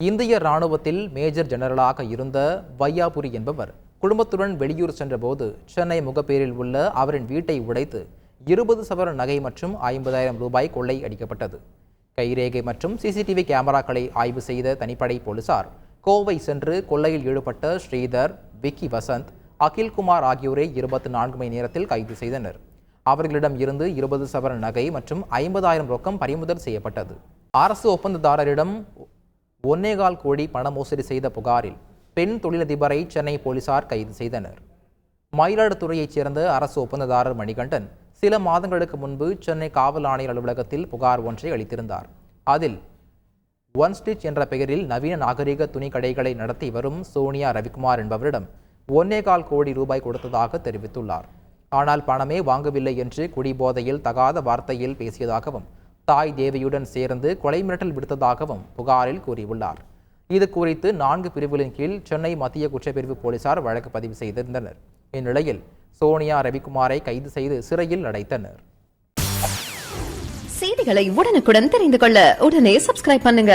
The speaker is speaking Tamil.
இந்திய ராணுவத்தில் மேஜர் ஜெனரலாக இருந்த வையாபுரி என்பவர் குடும்பத்துடன் வெளியூர் சென்றபோது சென்னை முகப்பேரில் உள்ள அவரின் வீட்டை உடைத்து 20 சவரன் நகை மற்றும் 50,000 ரூபாய் கொள்ளை அடிக்கப்பட்டது. கைரேகை மற்றும் சிசிடிவி கேமராக்களை ஆய்வு செய்த தனிப்படை போலீசார் கோவை சென்று கொள்ளையில் ஈடுபட்ட ஸ்ரீதர், விக்கி வசந்த், அகில்குமார் ஆகியோரை 24 மணி நேரத்தில் கைது செய்தனர். அவர்களிடம் இருந்து 20 சவரன் நகை மற்றும் 50,000 ரொக்கம் பறிமுதல் செய்யப்பட்டது. அரசு ஒப்பந்ததாரரிடம் 1.25 கோடி பண மோசடி செய்த புகாரில் பெண் தொழிலதிபரை சென்னை போலீசார் கைது செய்தனர். மயிலாடுதுறையைச் சேர்ந்த அரசு ஒப்பந்ததாரர் மணிகண்டன் சில மாதங்களுக்கு முன்பு சென்னை காவல் ஆணையர் அலுவலகத்தில் புகார் ஒன்றை அளித்திருந்தார். அதில் ஒன் ஸ்டிச் என்ற பெயரில் நவீன நாகரிக துணி கடைகளை நடத்தி வரும் சோனியா ரவிக்குமார் என்பவரிடம் 1.25 கோடி ரூபாய் கொடுத்ததாக தெரிவித்துள்ளார். ஆனால் பணமே வாங்கவில்லை என்று குடிபோதையில் தகாத வார்த்தையில் பேசியதாகவும் தாய் தேவியுடன் சேர்ந்து கொலை மிரட்டல் விடுத்ததாகவும் புகாரில் கூறியுள்ளார். இது குறித்து 4 பிரிவுகளின் கீழ் சென்னை மத்திய குற்றப்பிரிவு போலீசார் வழக்கு பதிவு செய்திருந்தனர். இந்நிலையில் சோனியா ரவிக்குமாரை கைது செய்து சிறையில் அடைத்தனர். செய்திகளை உடனுக்குடன் தெரிந்து கொள்ள உடனே சப்ஸ்கிரைப் பண்ணுங்க.